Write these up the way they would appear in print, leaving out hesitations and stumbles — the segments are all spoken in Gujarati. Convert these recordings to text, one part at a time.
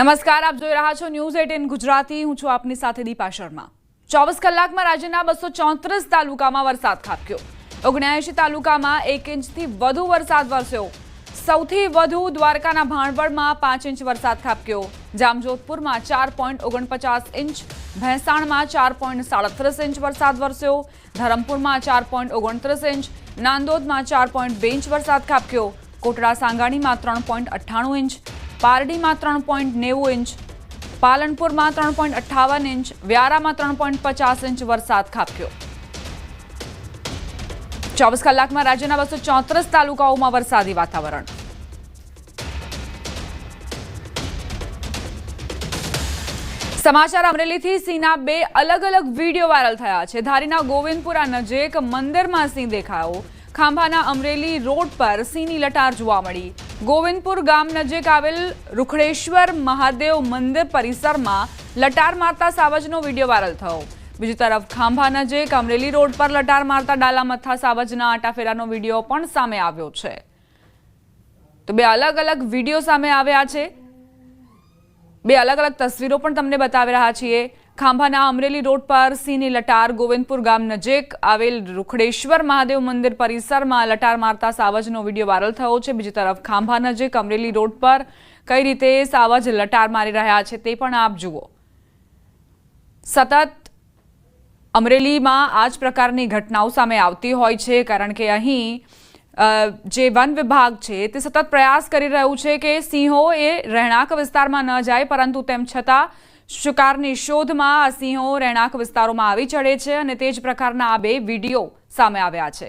નમસ્કાર, આપ જોઈ રહ્યા છો ન્યૂઝ 18 ગુજરાતી. હું છું આપની સાથે દીપા શર્મા. 24 કલાકમાં રાજ્યના 234 તાલુકામાં વરસાદ ખાબક્યો. 79 તાલુકામાં 1 ઇંચથી વધુ વરસાદ વરસ્યો. સૌથી વધુ દ્વારકાના ભાણવડમાં 5 ઇંચ વરસાદ ખાબક્યો. જામજોધપુરમાં 4.49 ઇંચ, ભેંસાણમાં 4.37 ઇંચ વરસાદ વરસ્યો. ધરમપુરમાં 4.29 ઇંચ, નાંદોદમાં 4.2 ઇંચ વરસાદ ખાબક્યો. કોટડા સાંગાણીમાં 3.98 ઇંચ, પારડીમાં 3.90 ઇંચ, પાલનપુરમાં 3.58 ઇંચ, વ્યારામાં 3.50 ઇંચ વરસાદ ખાબક્યો. 24 કલાકમાં રાજ્યના 234 તાલુકાઓમાં વરસાદી વાતાવરણ. સમાચાર અમરેલીથી. સિંહના 2 અલગ અલગ વિડીયો વાયરલ થયા છે. ધારીના ગોવિંદપુરા નજીક મંદિરમાં સિંહ દેખાયો. ખાંભાના અમરેલી રોડ પર સિંહની લટાર જોવા મળી. ગોવિંદપુર ગામ નજીક આવેલ રૂખડેશ્વર મહાદેવ મંદિર પરિસરમાં લટાર મારતા સાવજનો વિડીયો વાયરલ થયો. બીજી તરફ ખાંભા નજીક અમરેલી રોડ પર લટાર મારતા ડાલામથ્થા સાવજના આટાફેરાનો વિડીયો પણ સામે આવ્યો છે. તો 2 અલગ અલગ વિડીયો સામે આવ્યા છે. 2 અલગ અલગ તસવીરો પણ તમને બતાવી રહ્યા છીએ. ખાંભાના અમરેલી રોડ પર સિંહની લટાર, ગોવિંદપુર ગામ નજીક આવેલ રૂખડેશ્વર મહાદેવ મંદિર પરિસરમાં લટાર મારતા સાવજનો વિડીયો વાયરલ થયો છે. બીજી તરફ ખાંભા નજીક અમરેલી રોડ પર કઈ રીતે સાવજ લટાર મારી રહ્યા છે તે પણ આપ જુઓ. સતત અમરેલીમાં આ જ પ્રકારની ઘટનાઓ સામે આવતી હોય છે, કારણ કે અહીં જે વન વિભાગ છે તે સતત પ્રયાસ કરી રહ્યું છે કે સિંહો એ રહેણાંક વિસ્તારમાં ન જાય, પરંતુ તેમ છતાં શિકારની શોધમાં આ સિંહો રહેણાંક વિસ્તારોમાં આવી ચડે છે અને તે જ પ્રકારના આ 2 વિડીયો સામે આવ્યા છે.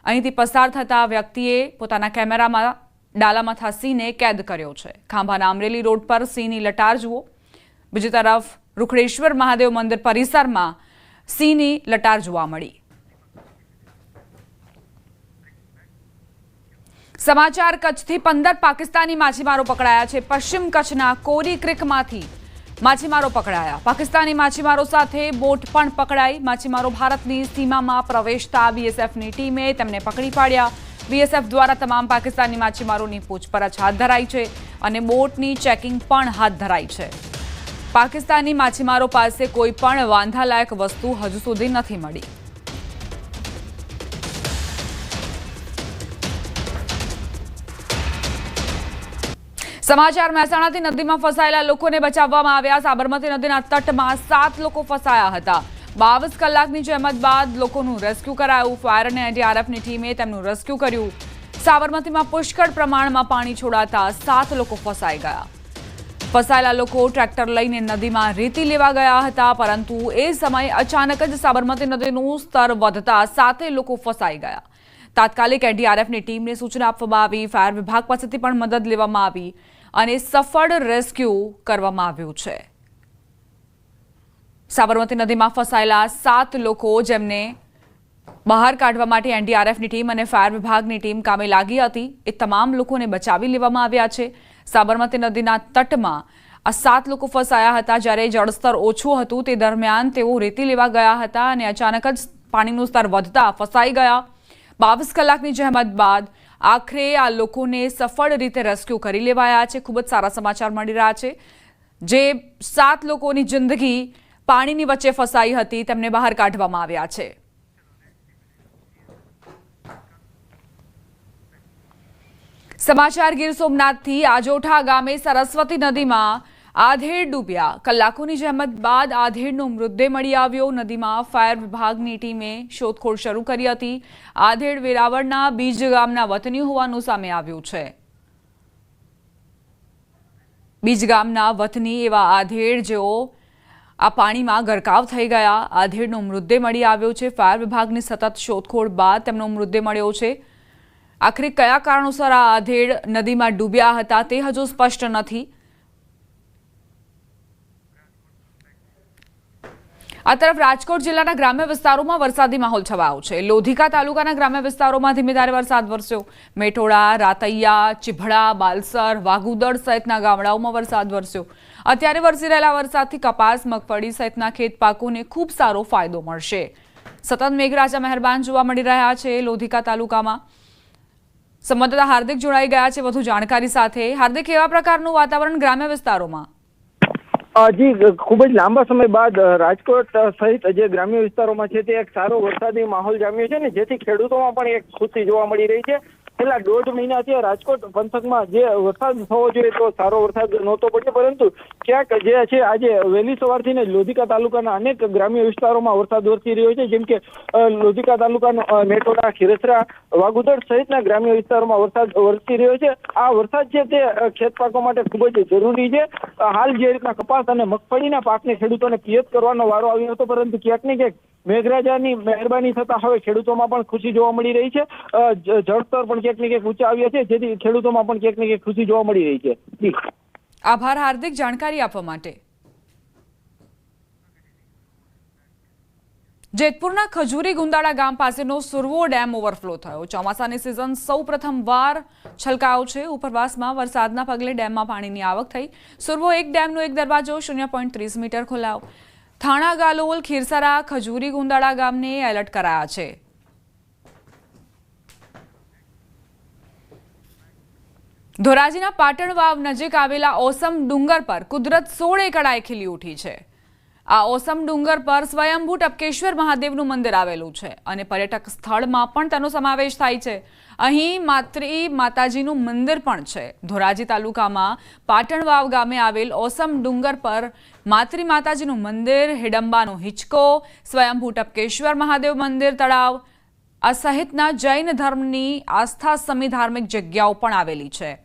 અહીંથી પસાર થતા વ્યક્તિએ પોતાના કેમેરામાં ડાલામથ્થા સિંહને કેદ કર્યો છે. ખાંભાના અમરેલી રોડ પર સિંહની લટાર જુઓ. બીજી તરફ રૂખડેશ્વર મહાદેવ મંદિર પરિસરમાં સિંહની લટાર જોવા મળી. સમાચાર કચ્છથી. 15 પાકિસ્તાની માછીમારો પકડાયા છે. પશ્ચિમ કચ્છના કોરી ક્રિકમાંથી માછીમારો પકડાયા. પાકિસ્તાની માછીમારો સાથે બોટ પણ પકડાઈ. માછીમારો ભારતની સીમામાં પ્રવેશતા બીએસએફની ટીમે તેમને પકડી પાડ્યા. બીએસએફ દ્વારા તમામ પાકિસ્તાની માછીમારોની પૂછપરછ હાથ ધરાઈ છે અને બોટની ચેકિંગ પણ હાથ ધરાઈ છે. પાકિસ્તાની માછીમારો પાસે કોઈ પણ વાંધાલાયક વસ્તુ હજુ સુધી નથી મળી. સમાચાર મહેસાણાથી. નદીમાં ફસાયેલા લોકોને બચાવવામાં આવ્યા. સાબરમતી નદીના તટમાં 7 લોકો ફસાયા હતા. 22 કલાકની જહેમત બાદ લોકોનું રેસ્ક્યુ કરાયું. ફાયર અને એનડીઆરએફની ટીમે તેમનું રેસ્ક્યુ કર્યું. સાબરમતીમાં પુષ્કળ પ્રમાણમાં પાણી છોડાતા 7 લોકો ફસાઈ ગયા. ફસાયેલા લોકો ટ્રેક્ટર લઈને નદીમાં રેતી લેવા ગયા હતા, પરંતુ એ સમયે અચાનક જ સાબરમતી નદીનું સ્તર વધતા 7 લોકો ફસાઈ ગયા. તાત્કાલિક એનડીઆરએફની ટીમને સૂચના આપવામાં આવી. ફાયર વિભાગ પાસેથી પણ મદદ લેવામાં આવી અને સફળ રેસ્ક્યુ કરવામાં આવ્યું છે. સાબરમતી નદીમાં ફસાયેલા 7 લોકો જેમને બહાર કાઢવા માટે એનડીઆરએફની ટીમ અને ફાયર વિભાગની ટીમ કામે લાગી હતી, એ તમામ લોકોને બચાવી લેવામાં આવ્યા છે. સાબરમતી નદીના તટમાં આ 7 લોકો ફસાયા હતા. જ્યારે જળસ્તર ઓછું હતું તે દરમિયાન તેઓ રેતી લેવા ગયા હતા અને અચાનક જ પાણીનું સ્તર વધતા ફસાઈ ગયા. 22 કલાકની જહેમત બાદ આખરે આ લોકોને સફળ રીતે રેસ્ક્યુ કરી લેવાયા છે. ખૂબ જ સારા સમાચાર મળી રહ્યા છે. જે 7 લોકોની જિંદગી પાણીની વચ્ચે ફસાઈ હતી તેમને બહાર કાઢવામાં આવ્યા છે. સમાચાર ગીર સોમનાથથી. આજોઠા ગામે સરસ્વતી નદીમાં આધેડ ડૂબ્યા. કલાકોની જહેમત બાદ આધેડનો મૃતદેહ મળી આવ્યો. નદીમાં ફાયર વિભાગની ટીમે શોધખોળ શરૂ કરી હતી. આધેડ વેરાવળના બીજ ગામના વતની હોવાનું સામે આવ્યું છે. બીજ ગામના વતની એવા આધેડ જેઓ આ પાણીમાં ગરકાવ થઈ ગયા. આધેડનો મૃતદેહ મળી આવ્યો છે. ફાયર વિભાગની સતત શોધખોળ બાદ તેમનો મૃતદેહ મળ્યો છે. આખરે કયા કારણોસર આ આધેડ નદીમાં ડૂબ્યા હતા તે હજુ સ્પષ્ટ નથી. આ તરફ રાજકોટ જિલ્લાના ગ્રામ્ય વિસ્તારોમાં વરસાદી માહોલ છવાયો છે. લોધિકા તાલુકાના ગ્રામ્ય વિસ્તારોમાં ધીમે ધારે વરસાદ વરસ્યો. મેટોડા, રાતૈયા, ચીભડા, બાલસર, વાઘુદડ સહિતના ગામડાઓમાં વરસાદ વરસ્યો. અત્યારે વરસી રહેલા વરસાદથી કપાસ, મગફળી સહિતના ખેત પાકોને ખૂબ સારો ફાયદો મળશે. સતત મેઘરાજા મહેરબાન જોવા મળી રહ્યા છે લોધિકા તાલુકામાં. સંવાદદાતા હાર્દિક જોડાઈ ગયા છે વધુ જાણકારી સાથે। હાર્દિક, કેવા પ્રકારનું વાતાવરણ ગ્રામ્ય વિસ્તારોમાં? જી, ખૂબ જ લાંબા સમય બાદ રાજકોટ સહિત જે ગ્રામ્ય વિસ્તારોમાં છે તે એક સારો વરસાદી માહોલ જામ્યો છે ને જેથી ખેડૂતોમાં પણ એક ખુશી જોવા મળી રહી છે। છેલ્લા 1.5 મહિનાથી રાજકોટ પંથકમાં જે વરસાદ થવો જોઈએ તો સારો વરસાદ નહોતો પડ્યો, પરંતુ ક્યાંક જે છે આજે વહેલી સવારથી લોધિકા તાલુકાના અનેક ગ્રામ્ય વિસ્તારોમાં વરસાદ વરસી રહ્યો છે, જેમ કે લોધિકા તાલુકાનો મેટોડા, ખીરસરા, વાગુદડ સહિતના ગ્રામ્ય વિસ્તારોમાં વરસાદ વરસી રહ્યો છે। આ વરસાદ છે તે ખેત પાકો માટે ખૂબ જ જરૂરી છે। હાલ જે રીતના કપાસ અને મગફળીના પાકને ખેડૂતોને પિયત કરવાનો વારો આવ્યો હતો, પરંતુ ક્યાંક ને ક્યાંક મેઘરાજાની મહેરબાની થતા હવે ખેડૂતોમાં પણ ખુશી જોવા મળી રહી છે। જળસ્તર પણ ક્યાંક ને ક્યાંક ઊંચા આવ્યા છે, જેથી ખેડૂતોમાં પણ ક્યાંક ને ક્યાંક ખુશી જોવા મળી રહી છે। આભાર હાર્દિક, જાણકારી આપવા માટે। જેતપુરના ખજૂરી ગુંદાળા ગામ પાસેનો સુરવો ડેમ ઓવરફ્લો થયો। ચોમાસાની સિઝન સૌ પ્રથમવાર છલકાયો છે। ઉપરવાસમાં વરસાદના પગલે ડેમમાં પાણીની આવક થઈ। સુરવો એક ડેમનો એક દરવાજો 0.30 મીટર ખોલાયો। થાણા, ગાલોલ, ખીરસરા, ખજૂરી ગુંદાળા ગામને એલર્ટ કરાયા છે। ધોરાજીના પાટણ વાવ નજીક આવેલા ઓસમ ડુંગર પર કુદરત 16 કળાએ ખીલી ઉઠી છે। આ ઓસમ ડુંગર પર સ્વયંભૂ ટપકેશ્વર મહાદેવનું મંદિર આવેલું છે અને પર્યટક સ્થળમાં પણ તેનો સમાવેશ થાય છે। અહીં માત્રી માતાજીનું મંદિર પણ છે। ધોરાજી તાલુકામાં પાટણ વાવ ગામે આવેલ ઓસમ ડુંગર પર માત્રી માતાજીનું મંદિર, હિડંબાનો હિંચકો, સ્વયંભૂ ટપકેશ્વર મહાદેવ મંદિર, તળાવ આ સહિતના જૈન ધર્મની આસ્થા સમી ધાર્મિક જગ્યાઓ પણ આવેલી છે।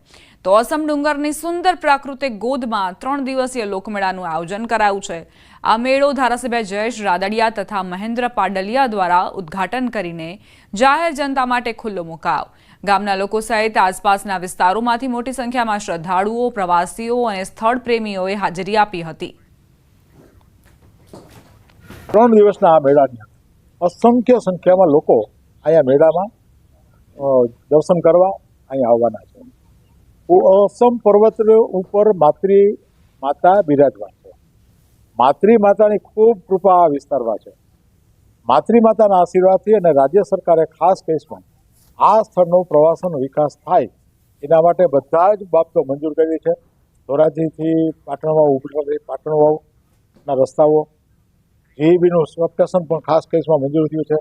તો ઓસમ ડુંગરની સુંદર પ્રાકૃતિક ગોદમાં 3 દિવસીય લોકમેળાનું આયોજન કરાયું છે। આ મેળો ધારાસભ્ય જયેશ રાદડિયા તથા મહેન્દ્ર પાડલિયા દ્વારા ઉદ્ઘાટન કરીને જાહેર જનતા માટે ખુલ્લો મુકાયો। ગામના લોકો સહિત આસપાસના વિસ્તારોમાંથી મોટી સંખ્યામાં શ્રદ્ધાળુઓ, પ્રવાસીઓ અને સ્થળ પ્રેમીઓએ હાજરી આપી હતી। 3 દિવસના આ મેળાની અસંખ્ય સંખ્યામાં લોકો અહીંયા મેળામાં દર્શન કરવા અહીંયા આવવાના છે। ઓસમ પર્વત ઉપર માત્રી માતા બિરાજમાન છે। માત્રી માતાની ખૂબ કૃપા આ વિસ્તારમાં છે। માત્રી માતાના આશીર્વાદથી અને રાજ્ય સરકારે ખાસ કેસમાં આ સ્થળનો પ્રવાસનનો વિકાસ થાય એના માટે બધા જ બાબતો મંજૂર કરી છે। ધોરાજીથી પાટણ વાવના રસ્તાઓ, જીબીનું સબસ્ટેશન પણ ખાસ કેસમાં મંજૂર થયું છે।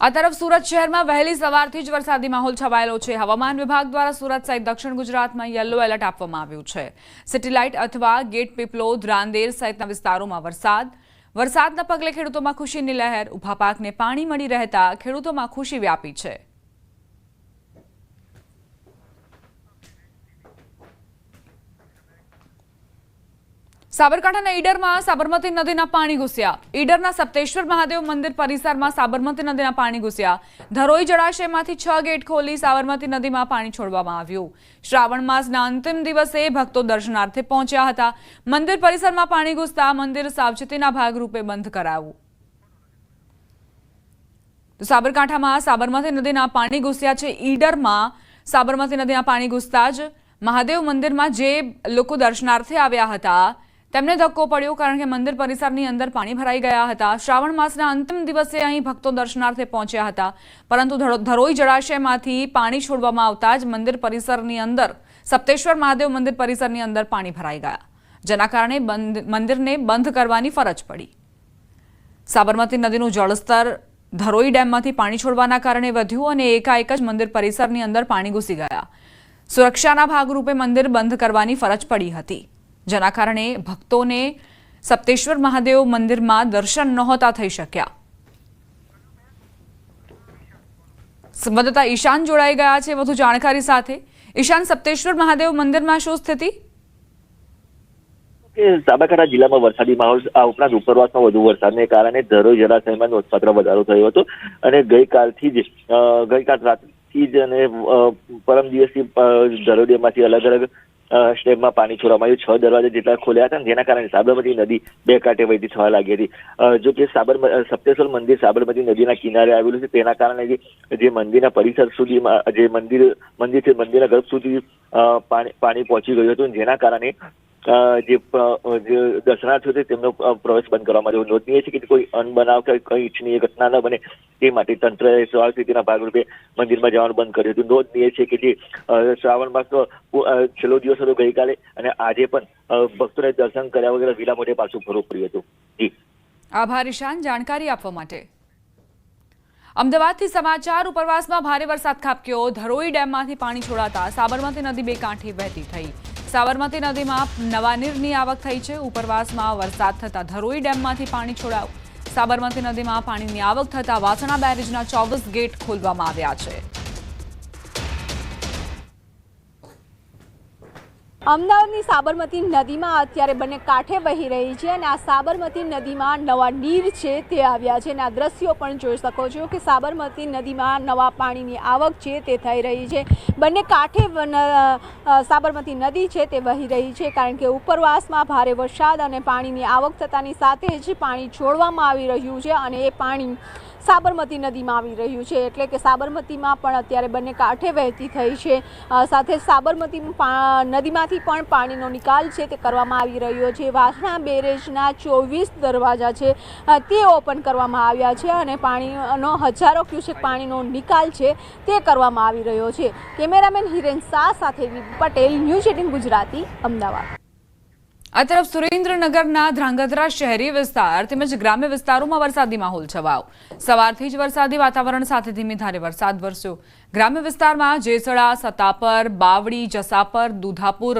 આ તરફ સુરત શહેરમાં વહેલી સવારથી જ વરસાદી માહોલ છવાયેલો છે। હવામાન વિભાગ દ્વારા સુરત સહિત દક્ષિણ ગુજરાતમાં યલો એલર્ટ આપવામાં આવ્યું છે। સિટી લાઇટ અથવા ગેટ પીપલોદ, રાંદેર સહિતના વિસ્તારોમાં વરસાદના પગલે ખેડૂતોમાં ખુશીની લહેર। ઊભા પાકને પાણી મળી રહેતા ખેડૂતોમાં ખુશી વ્યાપી છે। સાબરકાંઠાના ઈડરમાં સાબરમતી નદીના પાણી ઘૂસ્યા। ઈડરના સપ્તેશ્વર મહાદેવ મંદિર પરિસરમાં સાબરમતી નદીના પાણી ઘૂસ્યા। ધરોઈ જળાશયમાંથી 6 ગેટ ખોલી સાબરમતી નદીમાં પાણી છોડવામાં આવ્યું। શ્રાવણ માસના અંતિમ દિવસે ભક્તો દર્શનાર્થે પહોંચ્યા હતા। મંદિર પરિસરમાં પાણી ઘૂસતા મંદિર સાવચેતીના ભાગરૂપે બંધ કરાયું। સાબરકાંઠામાં સાબરમતી નદીના પાણી ઘૂસ્યા છે। ઈડરમાં સાબરમતી નદીના પાણી ઘૂસતા જ મહાદેવ મંદિરમાં જે લોકો દર્શનાર્થે આવ્યા હતા તેમને ધક્કો પડ્યો, કારણ કે મંદિર પરિસરની અંદર પાણી ભરાઈ ગયા હતા। શ્રાવણ માસના અંતિમ દિવસે અહીં ભક્તો દર્શનાર્થે પહોંચ્યા હતા, પરંતુ ધરોઈ જળાશયમાંથી પાણી છોડવામાં આવતા જ મંદિર પરિસરની અંદર સપ્તેશ્વર મહાદેવ મંદિર પરિસરની અંદર પાણી ભરાઈ ગયા, જેના કારણે મંદિરને બંધ કરવાની ફરજ પડી। સાબરમતી નદીનું જળસ્તર ધરોઈ ડેમમાંથી પાણી છોડવાના કારણે વધ્યું અને એકાએક જ મંદિર પરિસરની અંદર પાણી ઘૂસી ગયા। સુરક્ષાના ભાગરૂપે મંદિર બંધ કરવાની ફરજ પડી હતી, જેના કારણે ભક્તોને સપ્તેશ્વર મહાદેવ મંદિરમાં દર્શન નહોતા થઈ શક્યા। સંવાદદાતા ઈશાન જોડાઈ ગયા છે વધુ જાણકારી સાથે। ઈશાન, સપ્તેશ્વર મહાદેવ મંદિરમાં શું સ્થિતિ? સાબરકાંઠા જિલ્લામાં વરસાદી માહોલ આ ઉપરાંત ઉપરવાસમાં વધુ વરસાદને કારણે ધરોઈ જળાશયમાં નોંધપાત્ર વધારો થયો હતો અને ગઈકાલ રાતથી જ અને પરમ દિવસથી ધરોઈ ડેમમાંથી અલગ અલગ સ્ટેપમાં પાણી છોડવામાં આવ્યું। 6 દરવાજા જેટલા ખોલ્યા હતા, જેના કારણે સાબરમતી નદી 2 કાંઠે વહેતી થવા લાગી હતી। જો કે સપ્તેશ્વર મંદિર સાબરમતી નદીના કિનારે આવેલું છે, તેના કારણે જે મંદિરના પરિસર સુધીમાં જે મંદિર છે મંદિરના ગર્ભ સુધી પાણી પહોંચી ગયું હતું, જેના કારણે જે દર્શનાર્થીઓ છે તેમનો પ્રવેશ બંધ કરવામાં આવ્યો. નોંધનીય છે કે કોઈ અનબનાવ કે કઈ ઇચ્છનીય ઘટના ન બને તે માટે તંત્રએ સાવચેતીના ભાગરૂપે મંદિરમાં જવાનું બંધ કર્યું હતું. નોંધનીય છે કે જે શ્રાવણ માસનો છેલ્લો દિવસ હતો ગઈકાલે, અને આજે પણ ભક્તોને દર્શન કર્યા વગર વિલા મોઢે પાછું ફરવું પડ્યું હતું. જી, આભાર ઈશાન જાણકારી આપવા માટે. અમદાવાદથી સમાચાર. ઉપરવાસમાં ભારે વરસાદ ખાબક્યો. ધરોઈ ડેમમાંથી પાણી છોડાતા સાબરમતી નદી બે કાંઠે વહેતી થઈ. સાબરમતી નદીમાં નવા નીરની આવક થઈ છે. ઉપરવાસમાં વરસાદ થતા ધરોઈ ડેમમાંથી પાણી છોડાયું. સાબરમતી નદીમાં પાણીની આવક થતા વાસણા બેરેજના 24 ગેટ ખોલવામાં આવ્યા છે. અમદાવાદની સાબરમતી નદીમાં અત્યારે બંને કાંઠે વહી રહી છે અને આ સાબરમતી નદીમાં નવા નીર છે તે આવ્યા છે અને આ દ્રશ્યો પણ જોઈ શકો છો કે સાબરમતી નદીમાં નવા પાણીની આવક છે તે થઈ રહી છે. બંને કાંઠે સાબરમતી નદી છે તે વહી રહી છે કારણ કે ઉપરવાસમાં ભારે વરસાદ અને પાણીની આવક થતાની સાથે જ પાણી છોડવામાં આવી રહ્યું છે અને એ પાણી સાબરમતી નદીમાં આવી રહ્યું છે. એટલે કે સાબરમતીમાં પણ અત્યારે બંને કાંઠે વહેતી થઈ છે. સાથે સાબરમતી નદીમાંથી પણ પાણીનો નિકાલ છે તે કરવામાં આવી રહ્યો છે. વાસણા બેરેજના 24 દરવાજા છે તે ઓપન કરવામાં આવ્યા છે અને પાણીનો હજારો ક્યુસેક પાણીનો નિકાલ છે તે કરવામાં આવી રહ્યો છે. કેમેરામેન હિરેન શાહ સાથે પટેલ, ન્યૂઝ 18 ગુજરાતી, અમદાવાદ. આ તરફ સુરેન્દ્રનગરના ધ્રાંગધ્રા શહેરી વિસ્તાર તેમજ ગ્રામ્ય વિસ્તારોમાં વરસાદી માહોલ છવાયો. સવારથી જ વરસાદી વાતાવરણ સાથે ધીમી ધારે વરસાદ વરસ્યો. ગ્રામ્ય વિસ્તારમાં જેસડા, સતાપર, બાવડી, જસાપર, દુધાપુર,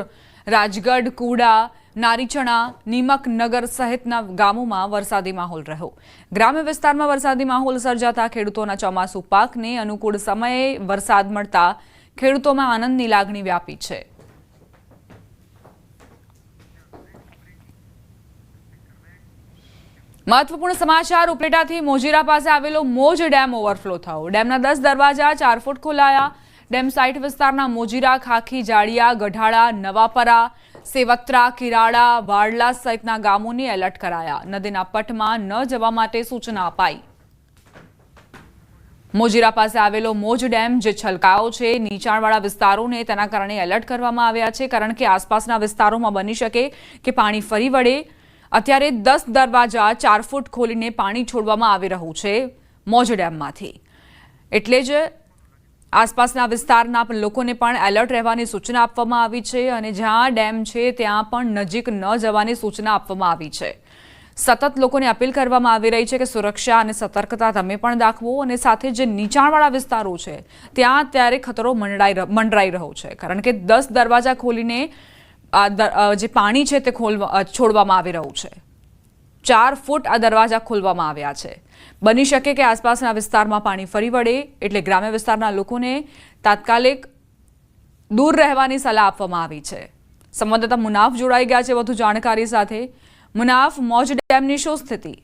રાજગઢ, કુડા, નારીચણા, નીમકનગર સહિતના ગામોમાં વરસાદી માહોલ રહ્યો. ગ્રામ્ય વિસ્તારમાં વરસાદી માહોલ સર્જાતા ખેડૂતોના ચોમાસુ પાકને અનુકૂળ સમયે વરસાદ મળતા ખેડૂતોમાં આનંદની લાગણી વ્યાપી છે. મહત્વપૂર્ણ સમાચાર. ઉપલેટાથી મોજીરા પાસે આવેલો મોજ ડેમ ઓવરફ્લો થયો. ડેમના 10 દરવાજા 4 ફૂટ ખોલાયા. ડેમ સાઇટ વિસ્તારના મોજીરા, ખાખી, જાડિયા, ગઢાળા, નવાપરા, સેવત્રા, કિરાડા, વાડલા સહિતના ગામોને એલર્ટ કરાયા. નદીના પટમાં ન જવા માટે સૂચના અપાઈ. મોજીરા પાસે આવેલો મોજ ડેમ જે છલકાયો છે, નીચાણવાળા વિસ્તારોને તેના કારણે એલર્ટ કરવામાં આવ્યા છે કારણ કે આસપાસના વિસ્તારોમાં બની શકે કે પાણી ફરી વળે. અત્યારે 10 દરવાજા 4 ફૂટ ખોલીને પાણી છોડવામાં આવી રહ્યું છે મોજ ડેમમાંથી. એટલે જ આસપાસના વિસ્તારના લોકોને પણ એલર્ટ રહેવાની સૂચના આપવામાં આવી છે અને જ્યાં ડેમ છે ત્યાં પણ નજીક ન જવાની સૂચના આપવામાં આવી છે. સતત લોકોને અપીલ કરવામાં આવી રહી છે કે સુરક્ષા અને સતર્કતા તમે પણ દાખવો અને સાથે જે નીચાણવાળા વિસ્તારો છે ત્યાં અત્યારે ખતરો મંડરાઈ રહ્યો છે કારણ કે 10 દરવાજા ખોલીને જે પાણી છે તે છોડવામાં આવી રહ્યું છે. 4 ફૂટ આ દરવાજા ખોલવામાં આવ્યા છે. બની શકે કે આસપાસના વિસ્તારમાં પાણી ફરી વળે એટલે ગ્રામ્ય વિસ્તારના લોકોને તાત્કાલિક દૂર રહેવાની સલાહ આપવામાં આવી છે. સંવાદદાતા મુનાફ જોડાઈ ગયા છે વધુ જાણકારી સાથે. મુનાફ, મોજ ડેમની શું સ્થિતિ?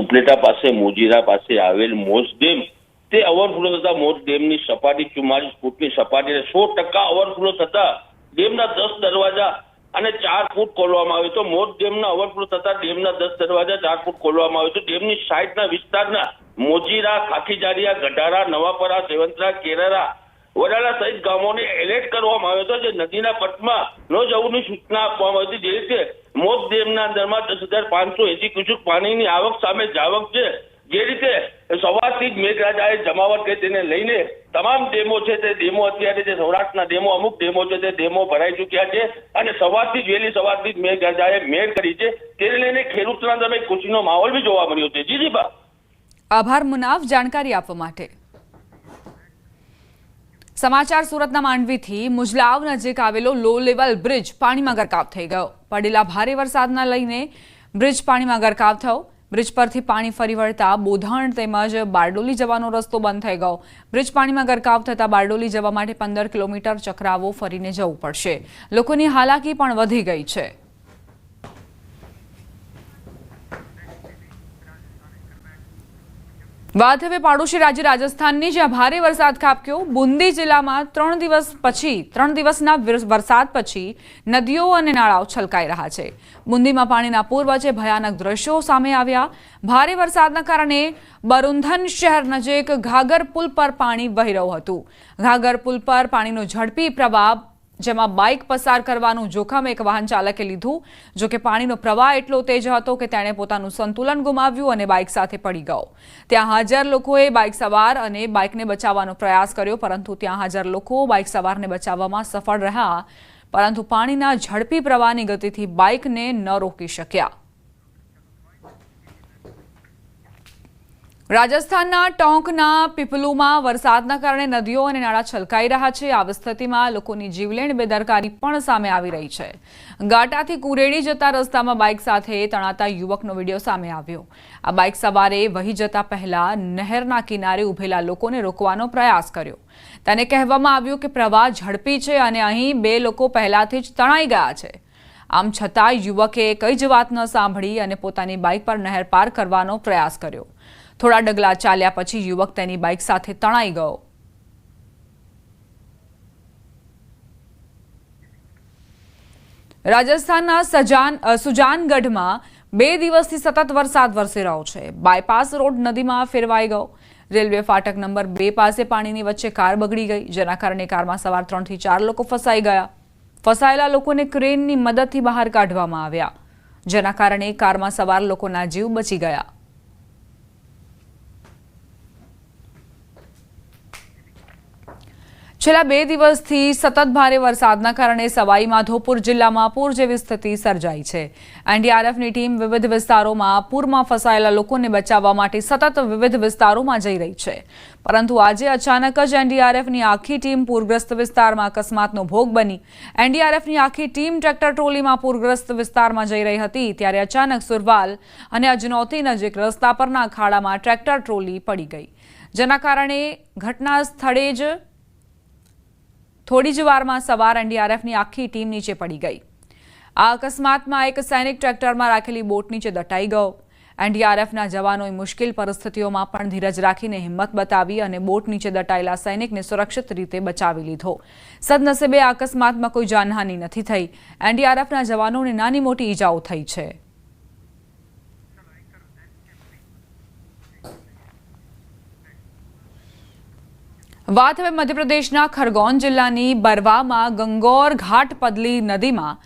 ઉપલેટા પાસે મોજીરા પાસે આવેલ મોજ ડેમ તે ઓવરફ્લો થતા મોજ ડેમની સપાટી 44 ફૂટની સપાટીને 100% ઓવરફ્લો થતા ડેમના 10 દરવાજા અને 4 ફૂટ ખોલવામાં આવ્યો તો મોજ ડેમના ઓવરફ્લો થતા ડેમના 10 દરવાજા 4 ફૂટ ખોલવામાં આવ્યો તો ડેમની સાઈડના વિસ્તારના મોજીરા, ખાખીજાડિયા, ગઢારા, નવાપરા, સેવંતરા, કેરારા, વડાલા સહિત ગામોને એલર્ટ કરવામાં આવ્યો હતો. જે નદીના પટમાં ન જવાની સૂચના આપવામાં આવી હતી. જે રીતે મોજ ડેમના અંદરમાં 10,580 ક્યુસેક પાણીની આવક સામે જાવક છે. જે રીતે સવારથી જ મેઘરાજાએ જમાવટ કરી તેને લઈને તમામ ડેમો છે તે ડેમો અત્યારે જે સૌરાષ્ટ્રના ડેમો અમુક ડેમો છે તે ડેમો ભરાઈ ચૂક્યા છે અને સવારથી જ વહેલી સવારથી જ મેઘરાજાએ મેઘ કરી છે. તેને લઈને ખેડૂતોના તમે ખુશીનો માહોલ બી જોવા મળ્યો છે. જી બા. આભાર મુનાફ જાણકારી આપવા માટે. સમાચાર સુરતના માંડવીથી. મુજલાવ નજીક આવેલો લો લેવલ બ્રિજ પાણીમાં ગરકાવ થઈ ગયો. પડેલા ભારે વરસાદના લઈને બ્રિજ પાણીમાં ગરકાવ થયો. બ્રિજ પરથી પાણી ફરી વળતા બોધાણ તેમજ બારડોલી જવાનો રસ્તો બંધ થઈ ગયો. બ્રિજ પાણીમાં ગરકાવ થતા બારડોલી જવા માટે 15 કિલોમીટર ચક્રાવો ફરીને જવું પડશે. લોકોની હાલાકી પણ વધી ગઈ છે. વાત હવે પાડોશી રાજ્ય રાજસ્થાનની, જ્યાં ભારે વરસાદ ખાબક્યો. બુંદી જિલ્લામાં 3 દિવસના વરસાદ પછી નદીઓ અને નાળાઓ છલકાઈ રહ્યા છે. બુંદીમાં પાણીના પૂર વચ્ચે ભયાનક દ્રશ્યો સામે આવ્યા. ભારે વરસાદના કારણે બરુંધન શહેર નજીક ઘાઘર પુલ પર પાણી વહી રહ્યું હતું. ઘાઘર પુલ પર પાણીનો ઝડપી પ્રવાહ જેમાં બાઇક પસાર કરવાનું જોખમ એક વાહન ચાલકે લીધું. જો કે પાણીનો પ્રવાહ એટલો તેજ હતો કે તેણે પોતાનું સંતુલન ગુમાવ્યું અને બાઇક સાથે પડી ગયો. ત્યાં હાજર લોકોએ બાઇક સવાર અને બાઇકને બચાવવાનો પ્રયાસ કર્યો, પરંતુ ત્યાં હાજર લોકો બાઇક સવારને બચાવવામાં સફળ રહ્યા, પરંતુ પાણીના ઝડપી પ્રવાહની ગતિથી બાઇકને ન રોકી શક્યા. રાજસ્થાનના ટોંકના પીપલુમાં વરસાદના કારણે નદીઓ અને નાળા છલકાઈ રહ્યા છે. આવી સ્થિતિમાં લોકોની જીવલેણ બેદરકારી પણ સામે આવી રહી છે. ગાટાથી કુરેડી જતા રસ્તામાં બાઇક સાથે તણાતા યુવકનો વિડીયો સામે આવ્યો. આ બાઇક સવારે વહી જતા પહેલા નહેરના કિનારે ઉભેલા લોકોને રોકવાનો પ્રયાસ કર્યો. તેને કહેવામાં આવ્યું કે પ્રવાહ ઝડપી છે અને અહીં 2 લોકો પહેલાથી જ તણાઈ ગયા છે. આમ છતાં યુવકે કઈ જ વાત ન સાંભળી અને પોતાની બાઇક પર નહેર પાર કરવાનો પ્રયાસ કર્યો. થોડા ડગલા ચાલ્યા પછી યુવક તેની બાઇક સાથે તણાઈ ગયો. રાજસ્થાનના સુજાનગઢમાં 2 દિવસથી સતત વરસાદ વરસી રહ્યો છે. બાયપાસ રોડ નદીમાં ફેરવાઈ ગયો. રેલવે ફાટક નંબર 2 પાસે પાણીની વચ્ચે કાર બગડી ગઈ, જેના કારણે કારમાં સવાર 3 થી 4 લોકો ફસાઈ ગયા. ફસાયેલા લોકોને ક્રેનની મદદથી બહાર કાઢવામાં આવ્યા, જેના કારણે કારમાં સવાર લોકોના જીવ બચી ગયા. છેલ્લા 2 દિવસથી સતત ભારે વરસાદના કારણે સવાઈ માધોપુર જિલ્લામાં પૂર જેવી સ્થિતિ સર્જાઈ છે. એનડીઆરએફની ટીમ વિવિધ વિસ્તારોમાં પૂરમાં ફસાયેલા લોકોને બચાવવા માટે સતત વિવિધ વિસ્તારોમાં જઈ રહી છે, પરંતુ આજે અચાનક જ એનડીઆરએફની આખી ટીમ પૂરગ્રસ્ત વિસ્તારમાં અકસ્માતનો ભોગ બની. એનડીઆરએફની આખી ટીમ ટ્રેક્ટર ટ્રોલીમાં પૂરગ્રસ્ત વિસ્તારમાં જઈ રહી હતી, ત્યારે અચાનક સુરવાલ અને અજનૌતી નજીક રસ્તા પરના ખાડામાં ટ્રેક્ટર ટ્રોલી પડી ગઈ, જેના કારણે ઘટના સ્થળે જ થોડી જ વારમાં સવાર એનડીઆરએફની આખી ટીમ નીચે પડી ગઈ. આ અકસ્માતમાં એક સૈનિક ટ્રેક્ટરમાં રાખેલી બોટ નીચે દટાઈ ગયો. એનડીઆરએફના જવાનોએ મુશ્કેલ પરિસ્થિતિઓમાં પણ ધીરજ રાખીને હિંમત બતાવી અને બોટ નીચે દટાયેલા સૈનિકને સુરક્ષિત રીતે બચાવી લીધો. સદનસીબે આ અકસ્માતમાં કોઈ જાનહાનિ નથી થઈ. એનડીઆરએફના જવાનોને નાની મોટી ઈજાઓ થઈ છે. વાત હવે મધ્યપ્રદેશના ખરગોન જિલ્લાની બરવામાં ગંગોર ઘાટ પદલી નદીમાં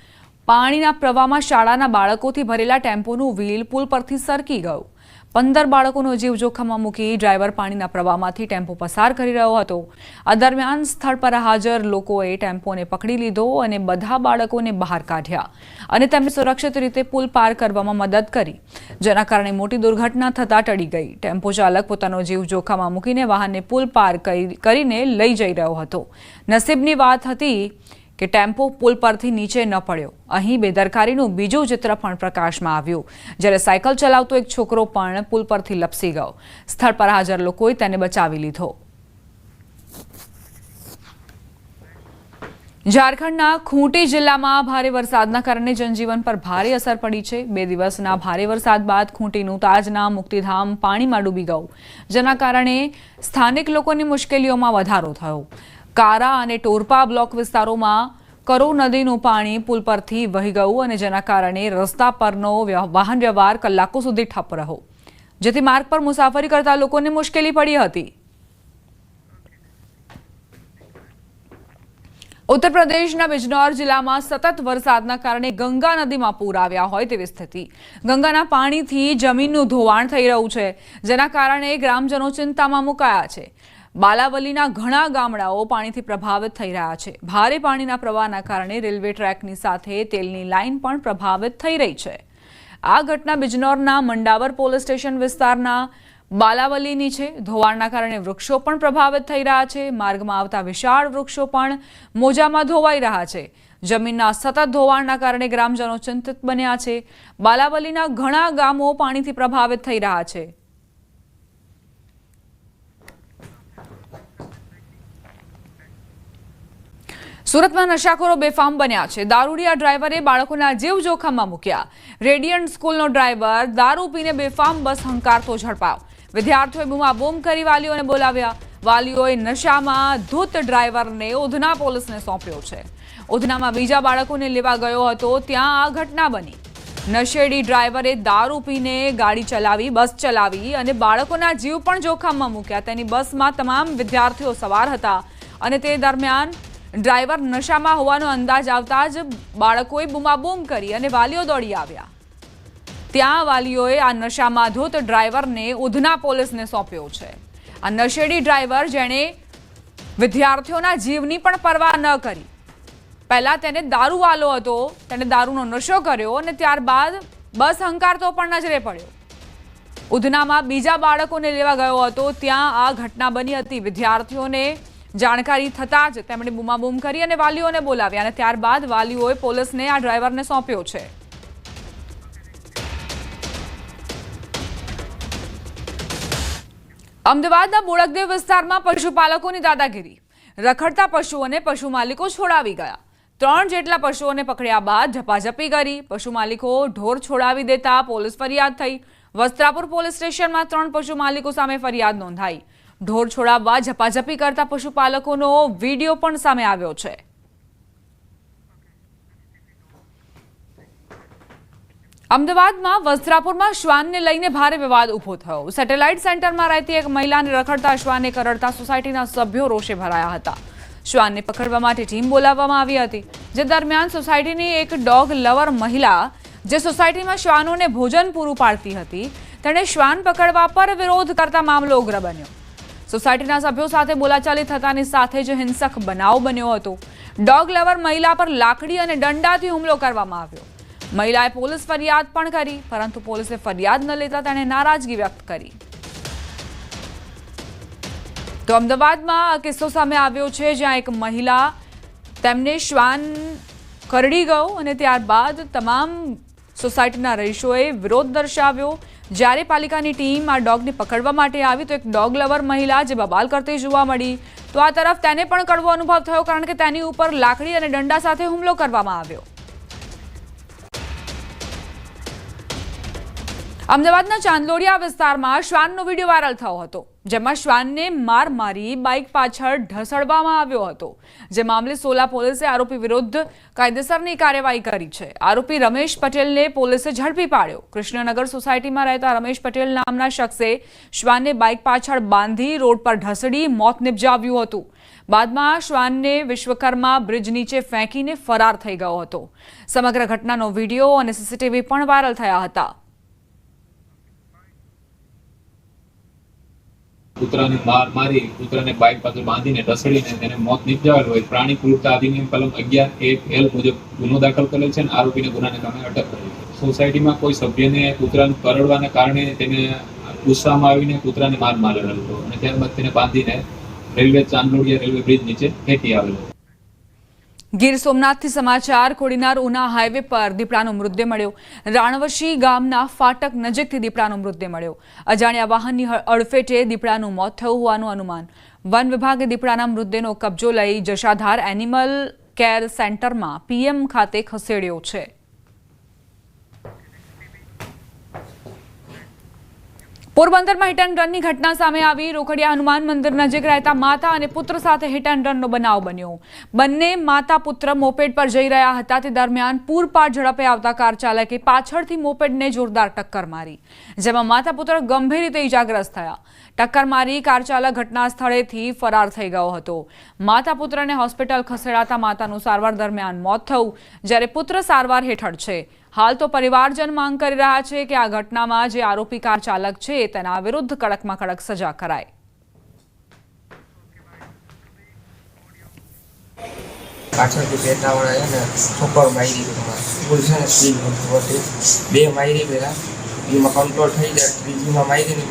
પાણીના પ્રવાહમાં શાળાના બાળકોથી ભરેલા ટેમ્પોનું વ્હીલ પુલ પરથી સરકી ગયું. 15 બાળકોનો જીવ જોખમમાં મૂકી ડ્રાઈવર પાણીના પ્રવાહમાંથી ટેમ્પો પસાર કરી રહ્યો હતો. આ દરમિયાન સ્થળ પર હાજર લોકોએ ટેમ્પોને પકડી લીધો અને બધા બાળકોને બહાર કાઢ્યા અને તેમને સુરક્ષિત રીતે પુલ પાર કરવામાં મદદ કરી, જેના કારણે મોટી દુર્ઘટના થતા ટળી ગઈ. ટેમ્પો ચાલક પોતાનો જીવ જોખમમાં મૂકીને વાહનને પુલ પાર કરીને લઈ જઈ રહ્યો હતો. નસીબની વાત હતી કે ટેમ્પો પુલ પરથી નીચે ન પડ્યો. અહીં બેદરકારીનું બીજું ચિત્ર પણ પ્રકાશમાં આવ્યું, જ્યારે સાયકલ ચલાવતો એક છોકરો પણ પુલ પરથી લપસી ગયો. સ્થળ પર હાજર લોકોએ તેને બચાવી લીધો. ઝારખંડના ખૂંટી જિલ્લામાં ભારે વરસાદના કારણે જનજીવન પર ભારે અસર પડી છે. 2 દિવસના ભારે વરસાદ બાદ ખૂંટીનું તાજના મુક્તિધામ પાણીમાં ડૂબી ગયું, જેના કારણે સ્થાનિક લોકોની મુશ્કેલીઓમાં વધારો થયો. કારા અને ટોરપા બ્લોક વિસ્તારોમાં કરો નદીનું પાણી પુલ પરથી વહી ગયું અને જેના કારણે રસ્તા પરનો વાહન વ્યવહાર કલાકો સુધી ઠપ રહ્યો, જેથી માર્ગ પર મુસાફરી કરતા લોકોને મુશ્કેલી પડી હતી. ઉત્તર પ્રદેશના બિજનૌર જિલ્લામાં સતત વરસાદના કારણે ગંગા નદીમાં પૂર આવ્યા હોય તેવી સ્થિતિ. ગંગાના પાણીથી જમીનનું ધોવાણ થઈ રહ્યું છે, જેના કારણે ગ્રામજનો ચિંતામાં મુકાયા છે. બાલાવલીના ઘણા ગામડાઓ પાણીથી પ્રભાવિત થઈ રહ્યા છે. ભારે પાણીના પ્રવાહના કારણે રેલવે ટ્રેકની સાથે તેલની લાઇન પણ પ્રભાવિત થઈ રહી છે. આ ઘટના બિજનૌરના મંડાવર પોલીસ સ્ટેશન વિસ્તારના બાલાવલીની છે. ધોવાણના કારણે વૃક્ષો પણ પ્રભાવિત થઈ રહ્યા છે. માર્ગમાં આવતા વિશાળ વૃક્ષો પણ મોજામાં ધોવાઈ રહ્યા છે. જમીનના સતત ધોવાણના કારણે ગ્રામજનો ચિંતિત બન્યા છે. બાલાવલીના ઘણા ગામો પાણીથી પ્રભાવિત થઈ રહ્યા છે. સુરતમાં નશાખોરો બેફામ બન્યા છે. દારૂડિયા ડ્રાઈવરે બાળકોના જીવ જોખમમાં મૂક્યા. રેડિયન્ટ સ્કૂલનો ડ્રાઈવર દારૂ પીને બેફામ બસ હંકારતો ઝડપાયો. વિદ્યાર્થીઓએ બૂમાબૂમ કરી વાલીઓને બોલાવ્યા. વાલીઓએ નશામાં ધૂત ડ્રાઈવરને ઉધના પોલીસને સોંપ્યો છે. ઉધનામાં બીજા બાળકોને લેવા ગયો હતો, ત્યાં આ ઘટના બની. નશેડી ડ્રાઈવરે દારૂ પીને ગાડી ચલાવી, બસ ચલાવી અને બાળકોના જીવ પણ જોખમમાં મૂક્યા. તેની બસમાં તમામ વિદ્યાર્થીઓ સવાર હતા અને તે દરમિયાન ડ્રાઈવર નશામાં હોવાનો અંદાજ આવતા જ બાળકોએ બૂમાબૂમ કરી અને વાલીઓ દોડી આવ્યા. ત્યાં વાલીઓએ આ નશામાં ધોત ડ્રાઈવરને ઉધના પોલીસને સોંપ્યો છે. આ નશેડી ડ્રાઈવર જેણે વિદ્યાર્થીઓના જીવની પણ પરવા ન કરી. પહેલા તેને દારૂવાલો હતો, તેને દારૂનો નશો કર્યો અને ત્યારબાદ બસ હંકારતો પણ નજરે પડ્યો. ઉધનામાં બીજા બાળકોને લેવા ગયો હતો, ત્યાં આ ઘટના બની હતી. વિદ્યાર્થીઓને જાણકારી થતાં જ તેમણે બૂમાબૂમ કરી અને વાલીઓને બોલાવ્યા અને ત્યારબાદ વાલીઓએ પોલીસને આ ડ્રાઈવરને સોંપ્યો છે. અમદાવાદના બોળકદેવ વિસ્તારમાં પશુપાલકોની દાદાગીરી. રખડતા પશુઓને પશુ માલિકો છોડાવી ગયા. 3 જેટલા પશુઓને પકડ્યા બાદ ઝપાઝપી કરી. પશુ માલિકો ઢોર છોડાવી દેતા પોલીસ ફરિયાદ થઈ. વસ્ત્રાપુર પોલીસ સ્ટેશનમાં 3 પશુ માલિકો સામે ફરિયાદ નોંધાઈ. ઢોર છોડાવવા ઝપાઝપી કરતા પશુપાલકોનો વિડીયો પણ સામે આવ્યો છે. અમદાવાદમાં વસ્ત્રાપુરમાં શ્વાનને લઈને ભારે વિવાદ ઉભો થયો. સેટેલાઇટ સેન્ટરમાં રહેતી એક મહિલાને રખડતા શ્વાનને કરડતા સોસાયટીના સભ્યો રોષે ભરાયા હતા. શ્વાનને પકડવા માટે ટીમ બોલાવવામાં આવી હતી. જે દરમિયાન સોસાયટીની એક ડોગ લવર મહિલા જે સોસાયટીમાં શ્વાનોને ભોજન પૂરું પાડતી હતી, તેણે શ્વાન પકડવા પર વિરોધ કરતા મામલો ઉગ્ર બન્યો. સોસાયટીના સભ્યો સાથે બોલાચાલી થતાની સાથે જ હિંસક બનાવ બન્યો હતો. ડોગ લવર મહિલા પર લાકડી અને દંડાથી હુમલો કરવામાં આવ્યો. મહિલાએ પોલીસ ફરિયાદ પણ કરી, પરંતુ પોલીસે ફરિયાદ ન લેતા તેણે નારાજગી વ્યક્ત કરી. તો અમદાવાદમાં આ કિસ્સો સામે આવ્યો છે, જ્યાં એક મહિલા તેમને શ્વાન કરડી ગયો અને ત્યારબાદ તમામ સોસાયટીના રહીશોએ વિરોધ દર્શાવ્યો. જ્યારે પાલિકાની ટીમ આ ડોગને પકડવા માટે આવી તો એક ડોગ લવર મહિલા જે બબાલ કરતી જોવા મળી. તો આ તરફ તેને પણ કડવો અનુભવ થયો, કારણ કે તેની ઉપર લાકડી અને દંડા સાથે હુમલો કરવામાં આવ્યો. અમદાવાદના ચાંદલોડિયા વિસ્તારમાં શ્વાનનો વિડીયો વાયરલ થયો હતો, જેમાં શ્વાનને માર મારી બાઇક પાછળ ઢસડવામાં આવ્યો હતો. જે મામલે સોલા પોલીસે આરોપી વિરુદ્ધ કાયદેસરની કાર્યવાહી કરી છે. આરોપી રમેશ પટેલને પોલીસે ઝડપી પાડ્યો. કૃષ્ણનગર સોસાયટીમાં રહેતા રમેશ પટેલ નામના શખ્સે શ્વાનને બાઇક પાછળ બાંધી રોડ પર ઢસડી મોત નિપજાવ્યું હતું. બાદમાં શ્વાનને વિશ્વકર્મા બ્રિજ નીચે ફેંકીને ફરાર થઈ ગયો હતો. સમગ્ર ઘટનાનો વિડીયો અને સીસીટીવી પણ વાયરલ થયા હતા. કૂતરાને મારી કૂતરાને બાઇક પાછળ બાંધીને ઢસડીને તેને મોત નિપજાવેલ હોય. પ્રાણી ક્રૂરતા અધિનિયમ કલમ 11(1)L મુજબ ગુનો દાખલ કરેલ છે અને આરોપીને ગુનાને કામે અટક કરેલ છે. સોસાયટીમાં કોઈ સભ્યને કૂતરાને કરડવાને કારણે તેને ગુસ્સામાં આવીને કૂતરાને માર મારેલો હતો અને ત્યારબાદ તેને બાંધીને ચાંદલોડિયા રેલવે બ્રિજ નીચે ફેંકી આવેલો. ગીર સોમનાથથી સમાચાર. કોડીનાર ઉના હાઈવે પર દીપડાનો મૃતદેહ મળ્યો. રાણવશી ગામના ફાટક નજીકથી દીપડાનો મૃતદેહ મળ્યો. અજાણ્યા વાહનની અડફેટે દીપડાનું મોત થયું હોવાનું અનુમાન. વન વિભાગે દીપડાના મૃતદેહનો કબજો લઈ જશાધાર એનિમલ કેર સેન્ટરમાં પીએમ ખાતે ખસેડ્યો છે. પોરબંદરમાં હિટ એન્ડ રનની ઘટના સામે આવી. રોકડિયા હનુમાન મંદિર નજીક રહેતા માતા અને પુત્ર સાથે હિટ એન્ડ રનનો બનાવ બન્યો. બંને માતા પુત્ર મોપેડ પર જઈ રહ્યા હતા. તે દરમિયાન પૂરપાટ ઝડપે આવતા કાર ચાલકે પાછળથી મોપેડને જોરદાર ટક્કર મારી, જેમાં માતા પુત્ર ગંભીર રીતે ઇજાગ્રસ્ત થયા. ટક્કર મારી કાર ચાલક ઘટના સ્થળેથી ફરાર થઈ ગયો હતો. માતા પુત્રને હોસ્પિટલ ખસેડાતા માતાનું સારવાર દરમિયાન મોત થયું, જ્યારે પુત્ર સારવાર હેઠળ છે. હાલ તો પરિવારજન માંગ કરી રહ્યા છે કે આ ઘટનામાં જે આરોપી કાર ચાલક છે તેના વિરુદ્ધ કડકમાં કડક સજા કરાય. પાછળથી પેટાવાળા છે ને છોકરો મારી ફૂલ છે ને સ્પીડ હતી. 2 મારી પહેલાં એમાં કંટ્રોલ થઈ જાય, ત્રીજીમાં મારી ને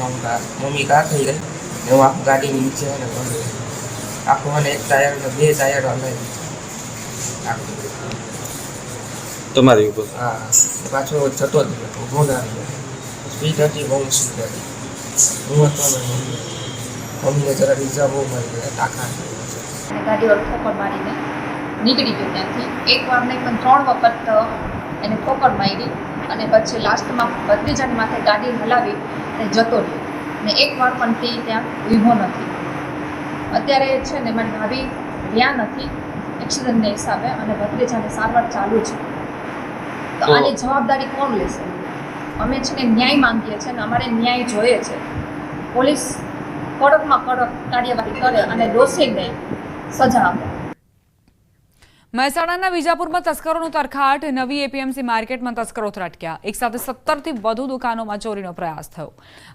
મમ્મી કાર થઈ ગઈ. હું આખું ગાડીની નીચે ને આખું મને 1 ટાયર ને 2 ટાયર હલાવી તમારી ઉપર. હા, પાછો જતો જ મોડા સ્પીડ હતી, બહુ સ્પીડ હતી. હું હતો ને મમ્મીને જરા રીઝા બહુ મારી ટાંકા ગાડીવાળો ઠોકર મારીને નીકળી ગયો ત્યાંથી. એક વાર નહીં પણ 3 વખત એને ઠોકર મારી અને પછી લાસ્ટમાં ભત્રીજાની માથે ગાડી હલાવી અને જતો રહ્યો. ને એક વાર પણ તે ત્યાં ઊભો નથી. અત્યારે છે ને મારી ભાભી ત્યાં નથી એક્સિડન્ટના હિસાબે અને ભત્રીજાને સારવાર ચાલુ છે. તો આની જવાબદારી કોણ લેશે? અમે છે ને ન્યાય માંગીએ છીએ ને અમારે ન્યાય જોઈએ છે. પોલીસ કડકમાં કડક કાર્યવાહી કરે અને દોષીને સજા આપે. મહેસાણાના વિજાપુરમાં તસ્કરોનો તરખાટ. નવી એપીએમસી માર્કેટમાં તસ્કરો ત્રાટક્યા. એક સાથે 17થી વધુ દુકાનોમાં ચોરીનો પ્રયાસ થયો.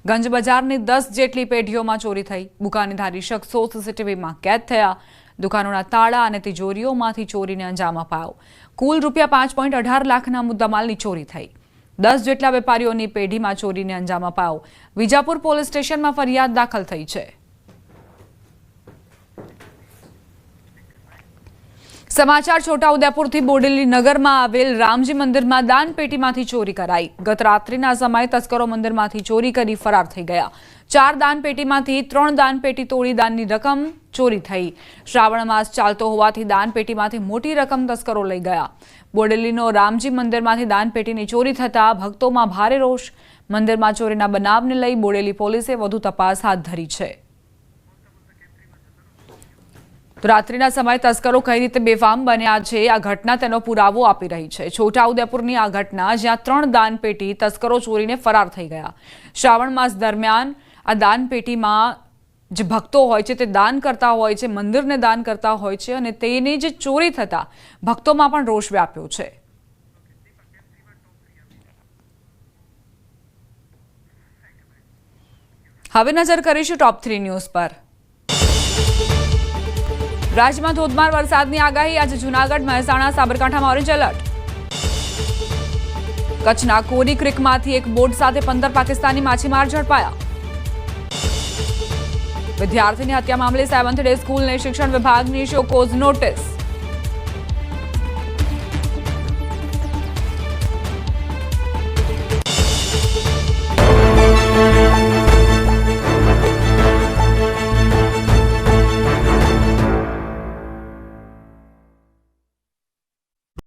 ગંજ બજારની 10 જેટલી પેઢીઓમાં ચોરી થઈ. બુકાનીધારી શખ્સો સીસીટીવીમાં કેદ થયા. દુકાનોના તાળા અને તિજોરીઓમાંથી ચોરીને અંજામ અપાયો. કુલ ₹5.18 લાખના મુદ્દામાલની ચોરી થઈ. 10 જેટલા વેપારીઓની પેઢીમાં ચોરીને અંજામ અપાયો. વિજાપુર પોલીસ સ્ટેશનમાં ફરિયાદ દાખલ થઈ છે. સમાચાર છોટાઉદેપુરથી. બોડેલી નગરમાં આવેલ રામજી મંદિરમાં દાનપેટીમાંથી ચોરી કરાઈ. ગત રાત્રિના સમયે તસ્કરો મંદિરમાંથી ચોરી કરી ફરાર થઈ ગયા. 4 દાનપેટીમાંથી 3 દાનપેટી તોડી દાનની રકમ ચોરી થઈ. શ્રાવણ માસ ચાલતો હોવાથી દાનપેટીમાંથી મોટી રકમ તસ્કરો લઈ ગયા. બોડેલીનો રામજી મંદિરમાંથી દાનપેટીની ચોરી થતા ભક્તોમાં ભારે રોષ. મંદિરમાં ચોરીના બનાવને લઈ બોડેલી પોલીસે વધુ તપાસ હાથ ધરી છે. રાત્રિના સમયે તસ્કરો કઈ રીતે બેફામ બન્યા છે આ ઘટના તેનો પુરાવો આપી રહી છે. છોટાઉદેપુરની આ ઘટના જ્યાં 3 દાનપેટી તસ્કરો ચોરીને ફરાર થઈ ગયા. શ્રાવણ માસ દરમિયાન આ દાનપેટીમાં જે ભક્તો હોય છે તે દાન કરતા હોય છે, મંદિરને દાન કરતા હોય છે અને તેની જે ચોરી થતા ભક્તોમાં પણ રોષ વ્યાપ્યો છે. હવે નજર કરીશું ટોપ 3 ન્યૂઝ પર. રાજ્યમાં ધોધમાર વરસાદની આગાહી. આજે જૂનાગઢ, મહેસાણા, સાબરકાંઠામાં ઓરેન્જ એલર્ટ. કચ્છના કોરી ક્રિકમાંથી એક બોટ સાથે 15 પાકિસ્તાની માછીમાર ઝડપાયા. વિદ્યાર્થીની હત્યા મામલે 7th ડે સ્કૂલને શિક્ષણ વિભાગની શોકોઝ નોટિસ.